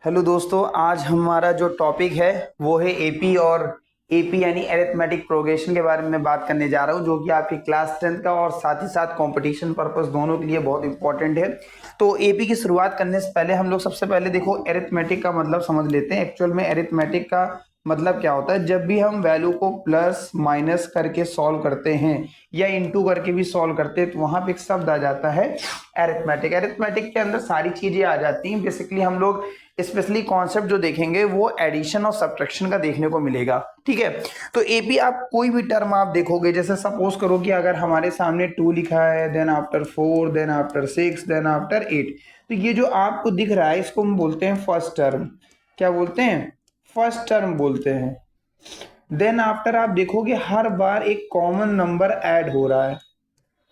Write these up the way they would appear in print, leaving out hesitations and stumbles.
Hello दोस्तों, आज हमारा जो टॉपिक है वो है एपी और एपी यानी एरिथमेटिक प्रोग्रेशन के बारे में बात करने जा रहा हूँ, जो कि आपकी क्लास 10th का और साथ ही साथ कंपटीशन पर्पस दोनों के लिए बहुत इंपॉर्टेंट है। तो एपी की शुरुआत करने से पहले हम लोग सबसे पहले देखो एरिथमेटिक का मतलब समझ लेते हैं। एक्चुअल में एरिथमेटिक का मतलब क्या होता है? जब भी हम वैल्यू को प्लस माइनस करके सॉल्व करते हैं या इंटू करके भी सॉल्व करते हैं तो वहां पे एक शब्द आ जाता है एरिथमेटिक। एरिथमेटिक के अंदर सारी चीजें आ जाती हैं। बेसिकली हम लोग स्पेशली कॉन्सेप्ट जो देखेंगे वो एडिशन और सब्ट्रैक्शन का देखने को मिलेगा। ठीक है, तो एपी आप कोई भी टर्म आप देखोगे, जैसे सपोज करो कि अगर हमारे सामने 2 लिखा है, then after 4, then after 6, then after 8, तो ये जो आपको दिख रहा है इसको हम बोलते हैं फर्स्ट टर्म। क्या बोलते हैं? फर्स्ट टर्म बोलते हैं। देन आफ्टर आप देखोगे हर बार एक कॉमन नंबर ऐड हो रहा है,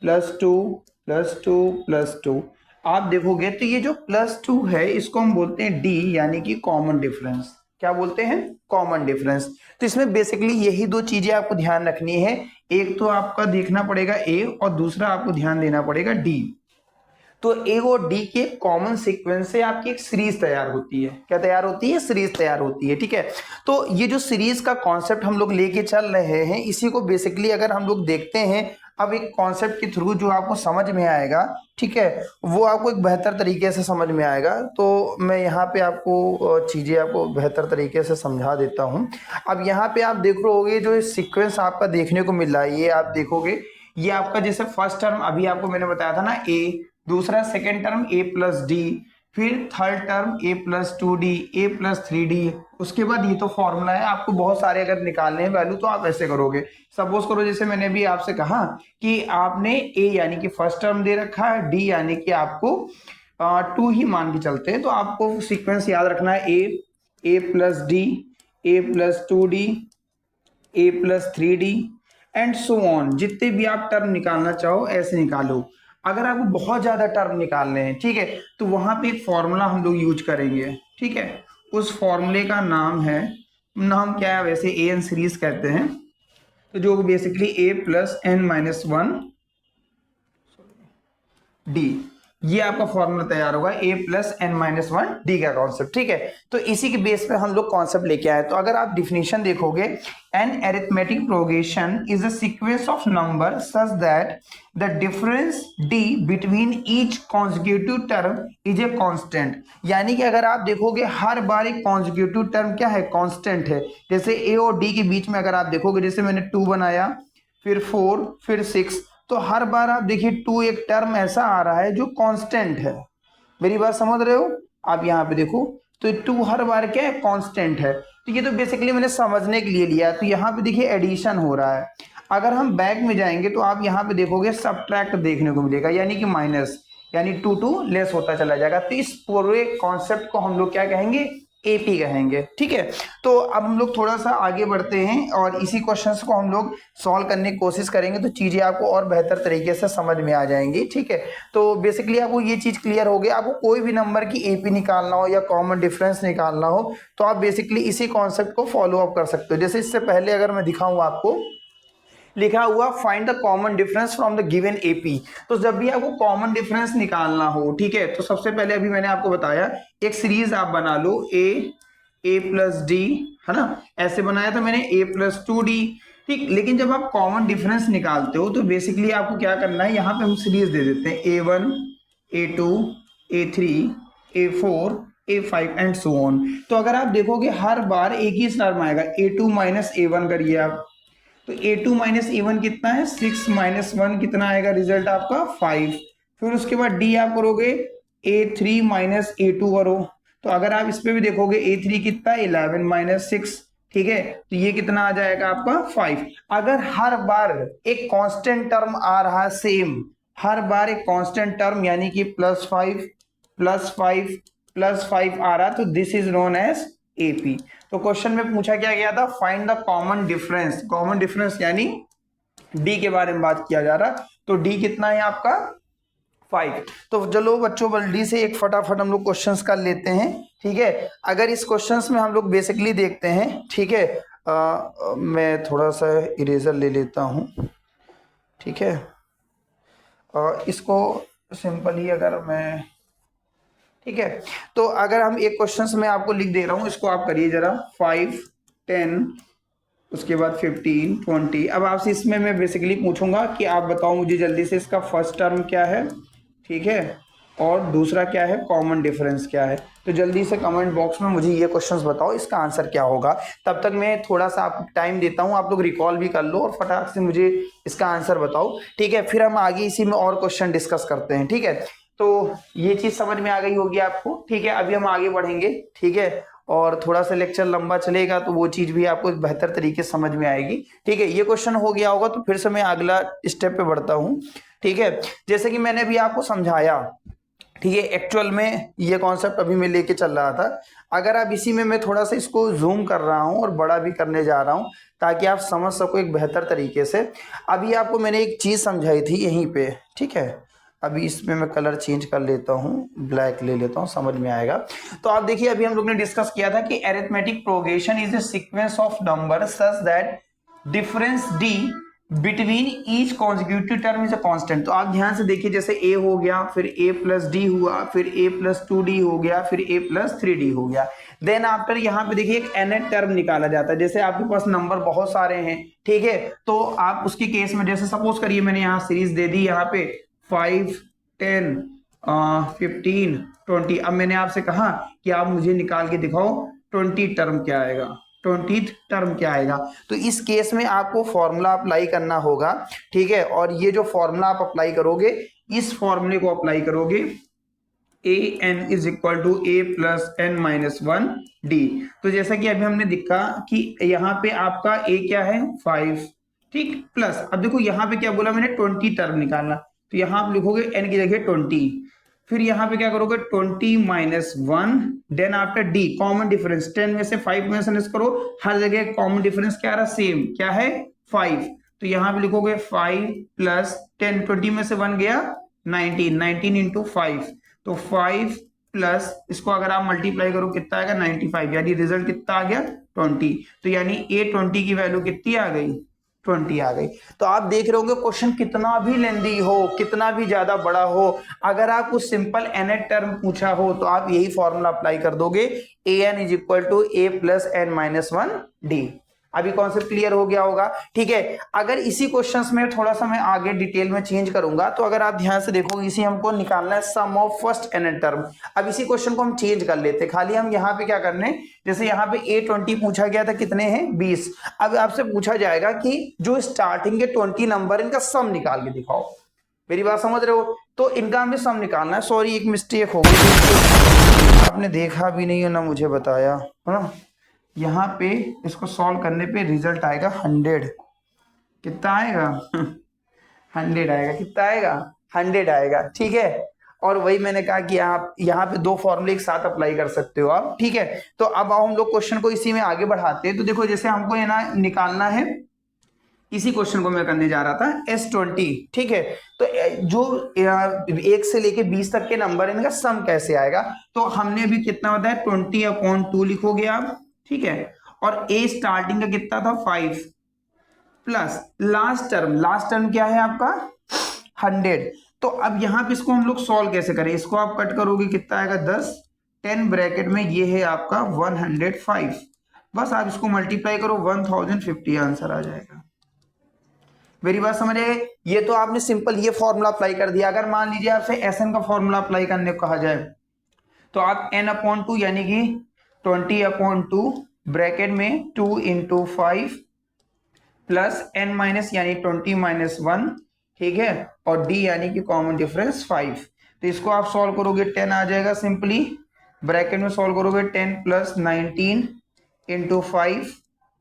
+2 +2 +2। आप देखोगे तो ये जो +2 है इसको हम बोलते हैं डी, यानी कि कॉमन डिफरेंस। क्या बोलते हैं? Common difference. तो इसमें बेसिकली यही दो चीजें आपको ध्यान रखनी है। एक तो आपका देखना पड़ेगा ए और दूसरा आपको ध्यान देना पड़ेगा डी। तो ए और डी के कॉमन सीक्वेंस से आपकी एक सीरीज तैयार होती है। क्या तैयार होती है? सीरीज तैयार होती है। ठीक है, तो ये जो सीरीज का कॉन्सेप्ट हम लोग लेके चल रहे हैं, इसी को बेसिकली अगर हम लोग देखते हैं अब एक कॉन्सेप्ट के थ्रू जो आपको समझ में आएगा, ठीक है, वो आपको एक बेहतर तरीके से समझ में आएगा। तो मैं यहाँ पे आपको चीजें आपको बेहतर तरीके से समझा देता हूँ। अब यहाँ पे आप देख रहे जो सीक्वेंस आपका देखने को मिल रहा है, ये आप देखोगे ये आपका जैसे फर्स्ट टर्म अभी आपको मैंने बताया था ना ए, दूसरा सेकेंड टर्म ए प्लस डी, फिर third term A plus 2d, a plus 3d। उसके बाद ये तो फॉर्मूला है, आपको बहुत सारे अगर निकालने हैं वैल्यू तो आप ऐसे करोगे। सपोज करो जैसे मैंने भी आपसे कहा कि आपने ए यानी कि फर्स्ट टर्म दे रखा है, डी यानी कि आपको 2 ही मान के चलते हैं, तो आपको सीक्वेंस याद रखना है a plus d, a plus 2d, a plus 3d and so on. जितने भी आप टर्म निकालना चाहो ऐसे निकालो। अगर आपको बहुत ज्यादा टर्म निकालने हैं, ठीक है, तो वहां पे एक फॉर्मूला हम लोग यूज करेंगे। ठीक है, उस फॉर्मूले का नाम क्या है? वैसे ए एन सीरीज कहते हैं। तो जो बेसिकली ए प्लस एन माइनस 1 डी, ये आपका फॉर्मूला तैयार होगा, ए प्लस एन माइनस 1 डी का कॉन्सेप्ट। ठीक है, तो इसी के बेस पे हम लोग कॉन्सेप्ट लेके आए। तो अगर आप डिफिनेशन देखोगे, an arithmetic progression is a sequence of number such that the difference D between each consecutive term is a constant. यानी कि अगर आप देखोगे हर बार एक कॉन्जिक्यूटिव टर्म क्या है? कांस्टेंट है। जैसे ए और डी के बीच में अगर आप देखोगे, जैसे मैंने 2 बनाया, फिर 4, फिर 6, तो हर बार आप देखिए 2 एक टर्म ऐसा आ रहा है जो कांस्टेंट है। मेरी बात समझ रहे हो? आप यहाँ पे देखो तो 2 हर बार क्या है? कांस्टेंट है। तो ये तो बेसिकली मैंने समझने के लिए लिया। तो यहाँ पे देखिए एडिशन हो रहा है। अगर हम बैक में जाएंगे तो आप यहाँ पे देखोगे सब्ट्रैक्ट देखने को मिलेगा, यानी कि माइनस, यानी 2 लेस होता चला जाएगा। तो इस पूरे कॉन्सेप्ट को हम लोग क्या कहेंगे? एपी कहेंगे। ठीक है, तो अब हम लोग थोड़ा सा आगे बढ़ते हैं और इसी क्वेश्चंस को हम लोग सॉल्व करने की कोशिश करेंगे, तो चीजें आपको और बेहतर तरीके से समझ में आ जाएंगी। ठीक है, तो बेसिकली आपको ये चीज क्लियर हो गई। आपको कोई भी नंबर की एपी निकालना हो या कॉमन डिफरेंस निकालना हो तो आप बेसिकली इसी कॉन्सेप्ट को फॉलो अप कर सकते हो। जैसे इससे पहले अगर मैं दिखाऊं आपको, लिखा हुआ find the common difference from the given AP. तो जब भी आपको कॉमन डिफरेंस निकालना हो, ठीक है, तो सबसे पहले अभी मैंने आपको बताया एक सीरीज आप बना लो, ए प्लस डी, है ना, ऐसे बनाया था मैंने, ए प्लस 2d। ठीक, लेकिन जब आप कॉमन डिफरेंस निकालते हो तो बेसिकली आपको क्या करना है, यहाँ पे हम सीरीज दे देते हैं A1, A2, A3, A4, A5 and so on. तो अगर आप देखोगे हर बार एक ही टर्म आएगा, A2 माइनस A1 करिए आप, तो A2 माइनस A1 कितना है? 6 माइनस 1 कितना आएगा? रिजल्ट आपका 5। फिर उसके बाद डी आप करोगे, A3 माइनस A2 करो, तो अगर आप इस पे भी देखोगे A3 कितना? 11 माइनस 6। ठीक है, तो ये कितना आ जाएगा आपका? 5। अगर हर बार एक कांस्टेंट टर्म आ रहा है सेम, हर बार एक कांस्टेंट टर्म यानी कि +5 +5 +5 आ रहा, तो this is known as AP. तो क्वेश्चन में पूछा क्या गया था? Find the common difference. Common difference यानी डी के बारे में बात किया जा रहा, तो डी कितना है आपका? 5। तो चलो बच्चों जल्दी से एक फटाफट हम लोग क्वेश्चंस कर लेते हैं। ठीक है, अगर इस क्वेश्चंस में हम लोग बेसिकली देखते हैं, ठीक है, मैं थोड़ा सा इरेजर ले लेता हूं। ठीक है, इसको सिंपली अगर मैं ठीक है। तो अगर हम एक क्वेश्चन में आपको लिख दे रहा हूं, इसको आप करिए जरा, 5, 10, उसके बाद 15, 20। अब आपसे इसमें मैं बेसिकली पूछूंगा कि आप बताओ मुझे जल्दी से इसका फर्स्ट टर्म क्या है, ठीक है, और दूसरा क्या है, कॉमन डिफरेंस क्या है। तो जल्दी से कमेंट बॉक्स में मुझे ये क्वेश्चंस बताओ, इसका आंसर क्या होगा। तब तक मैं थोड़ा सा आपको टाइम देता हूं, आप लोग रिकॉल भी कर लो और फटाक से मुझे इसका आंसर बताओ, ठीक है। फिर हम आगे इसी में और क्वेश्चन डिस्कस करते हैं, ठीक है। तो ये चीज समझ में आ गई होगी आपको, ठीक है। अभी हम आगे बढ़ेंगे, ठीक है, और थोड़ा सा लेक्चर लंबा चलेगा तो वो चीज भी आपको बेहतर तरीके से समझ में आएगी, ठीक है। ये क्वेश्चन हो गया होगा तो फिर से मैं अगला स्टेप पे बढ़ता हूं, ठीक है। जैसे कि मैंने अभी आपको समझाया, ठीक है, एक्चुअल में ये कॉन्सेप्ट अभी मैं लेके चल रहा था। अगर आप इसी में मैं थोड़ा सा इसको जूम कर रहा हूं और बड़ा भी करने जा रहा हूं ताकि आप समझ सको एक बेहतर तरीके से। अभी आपको मैंने एक चीज समझाई थी यहीं पे, ठीक है। अभी इसमें मैं कलर चेंज कर लेता हूँ, ब्लैक ले लेता हूँ, समझ में आएगा। तो आप देखिए, अभी हम लोग ने डिस्कस किया था कि arithmetic progression is the sequence of number such that difference D between each consecutive term is a constant. तो आप ध्यान से देखिए, जैसे a हो गया, फिर a प्लस डी हुआ, फिर a प्लस 2d हो गया, फिर a प्लस 3d हो गया। देन आफ्टर यहाँ पे देखिए एक nth टर्म निकाला जाता है। जैसे आपके पास नंबर बहुत सारे हैं, ठीक है, तो आप उसके केस में जैसे सपोज करिए मैंने यहाँ सीरीज दे दी, यहाँ पे 5, 10, 15, 20। अब मैंने आपसे कहा कि आप मुझे निकाल के दिखाओ 20 टर्म क्या आएगा, 20th टर्म क्या आएगा। तो इस केस में आपको फॉर्मूला अप्लाई करना होगा, ठीक है। और ये जो फॉर्मूला आप अप्लाई करोगे, इस फॉर्मूले को अप्लाई करोगे, a n is equal to a plus n minus 1 d. तो जैसा कि अभी हमने देखा कि यहाँ पे आपका ए क्या है, 5, ठीक, प्लस अब देखो यहाँ पे क्या बोला मैंने, 20 टर्म निकालना। तो यहाँ आप लिखोगे एन की जगह 20, फिर यहाँ पे क्या करोगे 20 minus 1, then after D common difference, 10 में से 5 में से करो, हर जगह कॉमन डिफरेंस क्या रहा, सेम, क्या है, 5। तो यहाँ पे लिखोगे 5 प्लस 10, 20 में से 1 गया 19, 19 इंटू 5, तो 5 प्लस इसको अगर आप मल्टीप्लाई करो कितना आएगा, 95, यानी रिजल्ट कितना आ गया, 20। तो यानी A20 की वैल्यू कितनी आ गई, 20 आ गई। तो आप देख रहे होंगे क्वेश्चन कितना भी लेंदी हो, कितना भी ज्यादा बड़ा हो, अगर आप कुछ सिंपल nth टर्म पूछा हो तो आप यही फॉर्मूला अप्लाई कर दोगे, an is equal to a plus n minus 1 D. अभी कॉन्सेप्ट क्लियर हो गया होगा, ठीक है। अगर इसी क्वेश्चंस में थोड़ा सा मैं आगे डिटेल में चेंज करूंगा, तो अगर आप ध्यान से देखोगे, इसी हमको निकालना है सम ऑफ फर्स्ट nth टर्म। अब इसी क्वेश्चन को हम चेंज कर लेते, खाली हम यहाँ पे क्या करने, जैसे यहाँ पे A20 पूछा गया था, कितने हैं, 20। अब आपसे पूछा जाएगा कि जो स्टार्टिंग के 20 नंबर, इनका सम निकाल के दिखाओ। मेरी बात समझ रहे हो, तो इनका हमें सम निकालना है। सॉरी एक मिस्टेक हो गई, आपने देखा भी नहीं है ना मुझे बताया, है ना। यहाँ पे इसको सॉल्व करने पे रिजल्ट आएगा 100, कितना आएगा 100 आएगा, कितना आएगा, 100 आएगा, ठीक है। और वही मैंने कहा कि आप यहाँ पे दो फॉर्मूले एक साथ अप्लाई कर सकते हो आप, ठीक है। तो अब हम लोग क्वेश्चन को इसी में आगे बढ़ाते हैं। तो देखो जैसे हमको ये ना निकालना है, इसी क्वेश्चन को मैं करने जा रहा था, S20, ठीक है। तो जो 1 से लेके 20 तक के नंबर, इनका सम कैसे आएगा। तो हमने अभी कितना बताया, 20/2 लिखोगे आप, ठीक है। और A स्टार्टिंग का कितना था, 5, प्लस लास्ट टर्म क्या है आपका, 100। तो अब यहाँ पे इसको हम लोग सॉल्व कैसे करें, इसको आप कट करोगे कितना आएगा, 10, 10 ब्रैकेट में ये है आपका 105, बस आप इसको मल्टीप्लाई करो 1050, आंसर आ जाएगा। मेरी बात समझ आए। ये तो आपने सिंपल ये फॉर्मूला अप्लाई कर दिया। अगर मान लीजिए आपसे SN का फॉर्मूला अप्लाई करने को कहा जाए, तो आप n/2 यानी कि 20/2 ब्रैकेट में 2 इंटू 5 प्लस n माइनस यानी 20 माइनस 1, ठीक है, और d यानी कि कॉमन डिफरेंस 5। तो इसको आप सॉल्व करोगे 10 आ जाएगा, सिंपली ब्रैकेट में सॉल्व करोगे 10 प्लस 19 इंटू 5,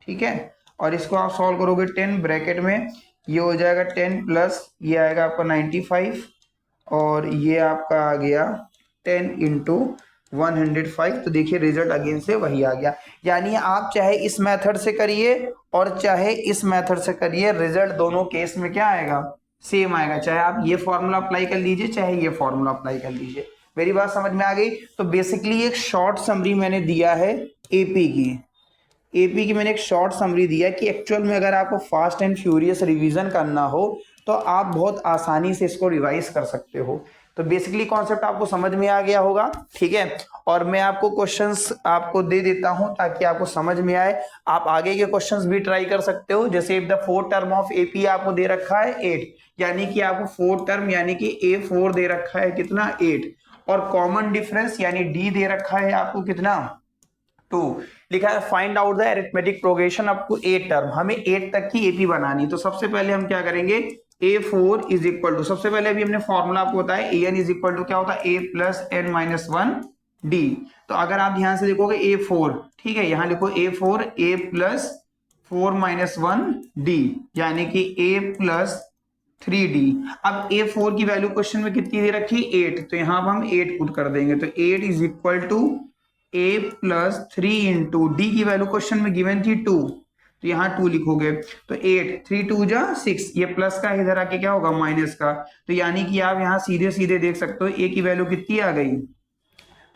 ठीक है। और इसको आप सॉल्व करोगे 10 ब्रैकेट में, ये हो जाएगा 10 प्लस ये आएगा आपका 95, और ये आपका आ गया 10 इंटू 105। तो देखिए रिजल्ट अगेन से वही आ गया। यानी आप चाहे इस मेथड से करिए और चाहे इस मेथड से करिए, रिजल्ट दोनों केस में क्या आएगा, सेम आएगा। चाहे आप ये फॉर्मूला अप्लाई कर लीजिए, चाहे ये फॉर्मूला अप्लाई कर लीजिए। मेरी बात समझ में आ गई। तो बेसिकली एक शॉर्ट समरी मैंने दिया है एपी की मैंने एक शॉर्ट समरी दिया कि एक्चुअल में अगर आपको फास्ट एंड फ्यूरियस रिवीजन करना हो तो आप बहुत आसानी से इसको रिवाइज कर सकते हो। तो तो बेसिकली कॉन्सेप्ट आपको समझ में आ गया होगा, ठीक है। और मैं आपको क्वेश्चंस आपको दे देता हूं ताकि आपको समझ में आए, आप आगे के क्वेश्चंस भी ट्राई कर सकते हो। जैसे if the fourth term of AP आपको दे रखा है 8, यानी कि आपको फोर्थ टर्म यानी कि A4 दे रखा है कितना 8, और कॉमन डिफरेंस यानी D दे रखा है आपको कितना 2। लिखा है find out the arithmetic progression up to 8 term, हमें 8 तक की एपी बनानी। तो सबसे पहले हम क्या करेंगे, A4 इज इक्वल टू, सबसे पहले अभी हमने फॉर्मूला आपको बताया AN इज इक्वल टू क्या होता है A plus N minus 1 D। तो अगर आप ध्यान से देखोगे A4, ठीक है, यहां लिखो A4 A plus 4 minus 1 D, यानी कि A प्लस 3D। अब A4 की वैल्यू क्वेश्चन में कितनी दे रखी 8, तो यहां हम 8 पुट कर देंगे। तो 8 is equal to A plus 3 into D की वैल्यू क्वेश्चन में गिवन थी 2, तो यहाँ 2 लिखोगे। तो 8 3 2 जा 6, ये प्लस का इधर आके क्या होगा माइनस का। तो यानी कि आप यहाँ सीधे सीधे देख सकते हो A की वैल्यू कितनी आ गई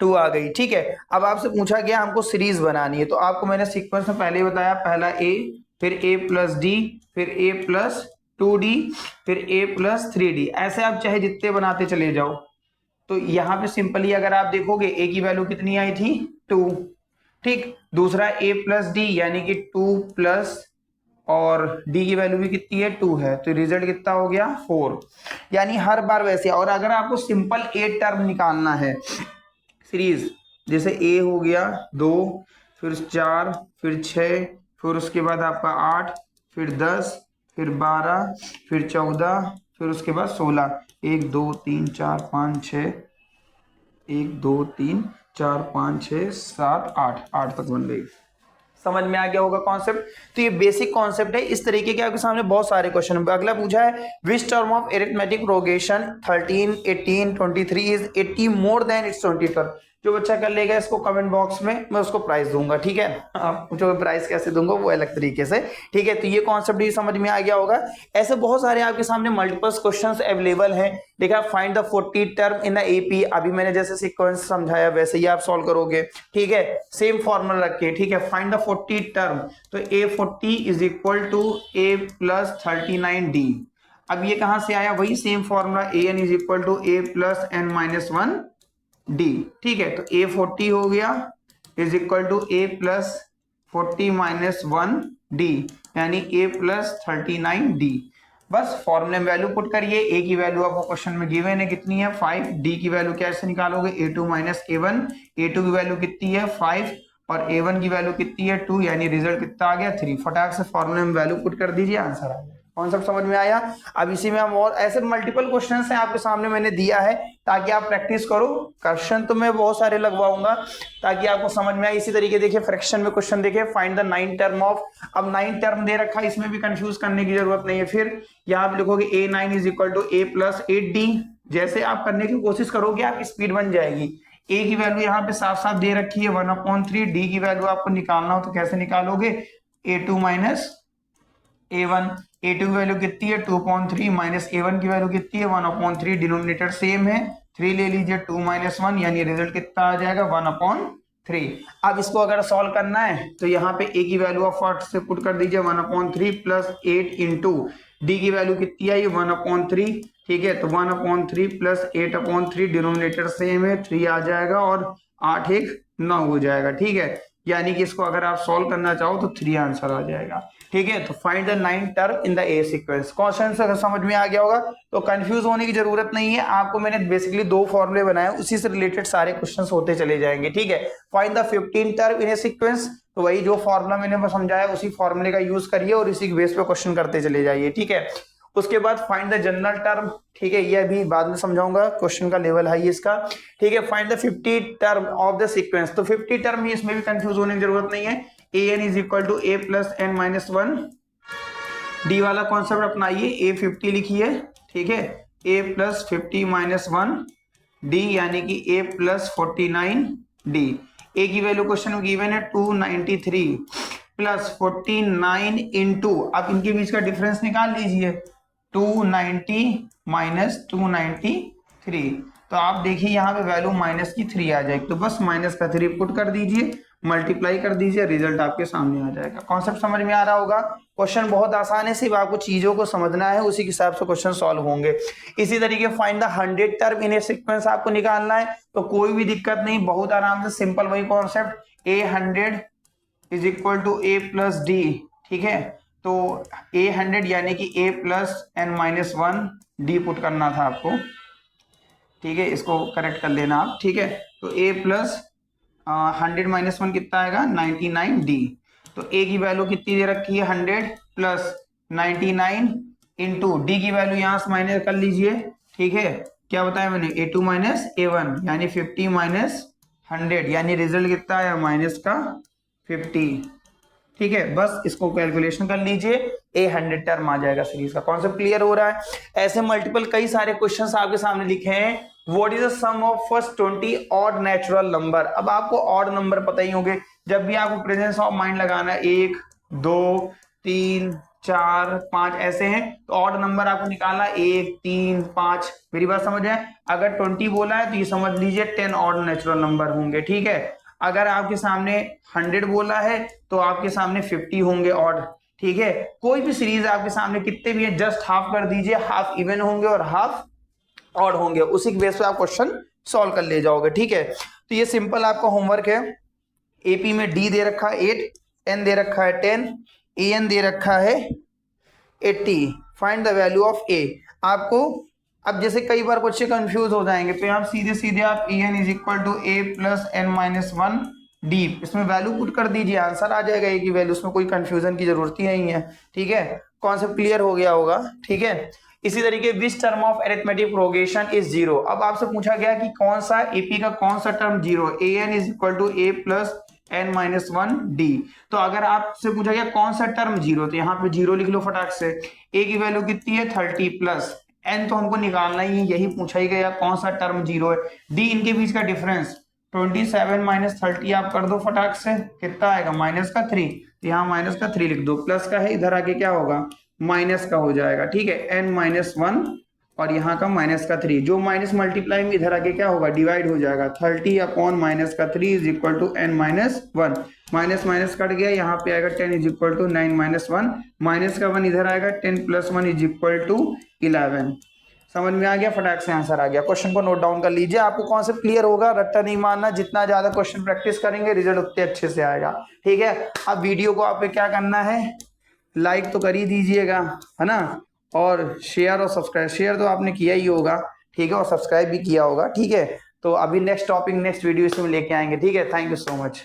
2 आ गई, ठीक है। अब आपसे पूछा गया हमको सीरीज बनानी है, तो आपको मैंने सीक्वेंस में पहले ही बताया, पहला A, फिर A प्लस D, फिर A प्लस 2D, फिर A प्लस 3D। ऐसे आप चाहे जितने बनाते चले जाओ। तो यहाँ पे सिंपली अगर आप देखोगे A की वैल्यू कितनी आई थी 2, ठीक। दूसरा A प्लस D यानी कि 2 प्लस, और D की वैल्यू भी कितनी है 2 है, तो रिजल्ट कितना हो गया 4। यानी हर बार वैसे। और अगर आपको सिंपल A टर्म निकालना है सीरीज, जैसे A हो गया 2, फिर 4, फिर 6, फिर उसके बाद आपका 8, फिर 10, फिर 12, फिर 14, फिर उसके बाद 16, 1 2 3 4 5 6, 1 2 3 4 5 6 7 8 तक बन गई। समझ में आ गया होगा कॉन्सेप्ट। तो ये बेसिक कॉन्सेप्ट है। इस तरीके के आपके सामने बहुत सारे क्वेश्चन। अगला पूछा है which term of arithmetic progression 13 18 23 is 80 more than it's 20 term. जो बच्चा कर लेगा इसको कमेंट बॉक्स में मैं उसको प्राइस दूंगा, ठीक है। आप पूछोगे प्राइस कैसे दूंगा, वो अलग तरीके से, ठीक है। तो ये कॉन्सेप्ट भी समझ में आ गया होगा। ऐसे बहुत सारे आपके सामने मल्टीपल क्वेश्चंस अवेलेबल हैं। देखा find the 40 term in the AP, अभी मैंने जैसे सीक्वेंस समझाया वैसे ही आप सॉल्व करोगे, ठीक है। सेम फॉर्मूला रख के, ठीक है। फाइंड द 40 टर्म, तो A40 is equal to A plus 39D। अब ये कहां से आया, वही same formula AN is equal to A plus N minus 1 D, ठीक है। तो A40 हो गया is equal to A plus 40 minus 1 D, यानी A प्लस 39D। बस फॉर्मूले में वैल्यू पुट करिए। A की वैल्यू आपको क्वेश्चन में गिवन है कितनी है 5, D की वैल्यू कैसे निकालोगे A2 माइनस A1, A2 की वैल्यू कितनी है 5 और A1 की वैल्यू कितनी है 2, यानी रिजल्ट कितना आ गया 3। फटाक से फॉर्मूले में वैल्यू पुट कर दीजिए, आंसर आ गया। कॉन्सेप्ट समझ में आया। अब इसी में हम और ऐसे मल्टीपल क्वेश्चंस हैं आपके सामने मैंने दिया है ताकि आप प्रैक्टिस करो। क्वेश्चन तो मैं बहुत सारे लगवाऊंगा ताकि आपको समझ में आए। इसी तरीके देखिए फ्रैक्शन में क्वेश्चन देखिए फाइंड द 9 टर्म ऑफ, अब 9 टर्म दे रखा है, इसमें भी कंफ्यूज करने की जरूरत नहीं है। फिर यहाँ पे लिखोगे A9 is equal to A plus 8D। जैसे आप करने की कोशिश करोगे आपकी स्पीड बन जाएगी। A की वैल्यू यहाँ पे साफ साफ दे रखी है 1/3। D की वैल्यू आपको निकालना हो तो कैसे निकालोगे A2 माइनस A1, A2 की वैल्यू कितनी है 2/3 माइनस A1 की वैल्यू कितनी है 1/3, डिनोमिनेटर सेम है 3 ले लीजिए 2 माइनस 1, यानी रिजल्ट कितना आ जाएगा 1/3। अब इसको अगर सॉल्व करना है तो यहाँ पे A की वैल्यू आप फट से पुट कर दीजिए 1/3 प्लस 8 इंटू D की वैल्यू कितनी आई 1/3, ठीक है। तो 1/3 प्लस 8/3, डिनोमिनेटर सेम है 3 आ जाएगा और 8 1 9 हो जाएगा, ठीक है। यानी कि इसको अगर आप सॉल्व करना चाहो तो 3 आंसर आ जाएगा, ठीक है। तो find the 9 term in the A sequence. Question अगर समझ में आ गया होगा तो कंफ्यूज होने की जरूरत नहीं है। आपको मैंने बेसिकली 2 फॉर्मूले बनाए, उसी से रिलेटेड सारे क्वेश्चंस होते चले जाएंगे, ठीक है। Find the 15 term in A sequence, तो वही जो फॉर्मूला मैंने समझाया उसी फॉर्मूले का यूज करिए और इसी बेस पे क्वेश्चन करते चले जाइए, ठीक है। उसके बाद फाइंड द जनरल टर्म, ठीक है, ये अभी बाद में समझाऊंगा, क्वेश्चन का लेवल हाई है इसका, ठीक है। Find the 50 term of the sequence, तो 50 टर्म ही, इसमें भी कंफ्यूज होने की जरूरत नहीं है। AN is equal to A plus N minus 1। D वाला कॉन्सेप्ट अपनाइए, A50 लिखिए, ठीक है। A प्लस 50 माइनस 1 D, यानी कि A प्लस 49D। A की वैल्यू क्वेश्चन में गिवन है 293 प्लस 49 इंटू, अब इनके बीच का डिफरेंस निकाल लीजिए 290 माइनस 293। तो आप देखिए यहाँ पे वैल्यू माइनस की 3 आ जाएगी, तो बस माइनस का 3 पुट कर दीजिए, मल्टीप्लाई कर दीजिए, रिजल्ट आपके सामने आ जाएगा। कॉन्सेप्ट समझ में आ रहा होगा। क्वेश्चन बहुत आसान है, सिर्फ आपको चीजों को समझना है, उसी के हिसाब से क्वेश्चन सॉल्व होंगे। इसी तरीके find the 100 term in A sequence आपको निकालना है, तो कोई भी दिक्कत नहीं, बहुत आराम से सिंपल वही concept, A100 is equal to A plus D. ठीक है, तो A100 यानी कि A plus n-1 D put करना था आपको। ठीक है, इसको करेक्ट कर लेना आप। ठीक है, तो A प्लस 100-1 कितना आएगा 99D। तो A की वैल्यू कितनी दे रखी है 100 प्लस 99 इंटू डी की वैल्यू यहां से माइनस कर लीजिए। ठीक है, क्या बताया मैंने, A2 माइनस A1 यानी 50 माइनस 100 यानी रिजल्ट कितना आया माइनस का 50। ठीक है, बस इसको कैलकुलेशन कर लीजिए, A100 टर्म आ जाएगा सीरीज का। कॉन्सेप्ट क्लियर हो रहा है। ऐसे मल्टीपल कई सारे क्वेश्चंस आपके सामने लिखे हैं। What is the sum of first 20 odd natural number. अब आपको ऑड नंबर पता ही होंगे, जब भी आपको प्रेजेंस ऑफ माइंड लगाना है 1 2 3 4 5 ऐसे हैं, तो ऑड नंबर आपको निकालना 1 3 5। मेरी बात समझ आए। अगर 20 बोला है तो ये समझ लीजिए 10 ऑड नेचुरल नंबर होंगे। ठीक है, अगर आपके सामने 100 बोला है तो आपके सामने 50 होंगे ऑड। ठीक है, कोई भी सीरीज आपके सामने कितने भी है जस्ट हाफ कर दीजिए, हाफ इवन होंगे और हाफ ऑड होंगे, उसी के बेस पे आप क्वेश्चन सॉल्व कर ले जाओगे। ठीक है, तो ये सिंपल आपका होमवर्क है। एपी में डी दे रखा है 8, एन दे रखा है 10, एन दे रखा है 80। फाइंड द वैल्यू ऑफ ए। आपको अब जैसे कई बार क्वेश्चन कंफ्यूज हो जाएंगे, तो आप सीधे सीधे आप n is equal to a plus n-1 D, इसमें वैल्यू पुट कर दीजिए, आंसर आ जाएगा ए की वैल्यू, उसमें कोई कंफ्यूजन की जरूरत ही नहीं है। ठीक है, कॉन्सेप्ट क्लियर हो गया होगा। ठीक है, इसी तरीके which term of arithmetic progression is zero. अब आपसे पूछा गया कि कौन सा एपी का कौन सा term zero, n is equal to a plus n-1 D. तो अगर आपसे पूछा गया कौन सा टर्म जीरो, तो यहाँ पे जीरो लिख लो फटाक से। ए की वैल्यू कितनी है 30 प्लस एन तो हमको निकालना ही है, यही पूछा ही गया कौन सा टर्म जीरो है। डी इनके बीच का डिफरेंस 27 माइनस 30 आप कर दो फटाक से, कितना आएगा माइनस का 3। यहाँ माइनस का 3 लिख दो, प्लस का है इधर आके क्या होगा माइनस का हो जाएगा। ठीक है, n-1 और यहाँ का माइनस का 3, जो माइनस मल्टीप्लाई में इधर आके क्या होगा डिवाइड हो जाएगा। 30 अपॉन माइनस का 3 is equal to n-1। Minus minus cut गया, यहाँ पे आएगा 10 इज इक्वल टू 9-1, माइनस का 1 इधर आएगा, 10 प्लस 1 इज इक्वल टू 11। समझ में आ गया, फटाक से आंसर आ गया। क्वेश्चन को नोट डाउन कर लीजिए, आपको कॉन्सेप्ट क्लियर होगा, रट्टा नहीं मारना, जितना ज्यादा क्वेश्चन प्रैक्टिस करेंगे रिजल्ट उतने अच्छे से आएगा। ठीक है, अब वीडियो को आपको क्या करना है, लाइक तो कर ही दीजिएगा, है ना, और शेयर और सब्सक्राइब, शेयर तो आपने किया ही होगा। ठीक है, और सब्सक्राइब भी किया होगा। ठीक है, तो अभी नेक्स्ट टॉपिक नेक्स्ट वीडियो इसमें लेके आएंगे। ठीक है, थैंक यू सो मच।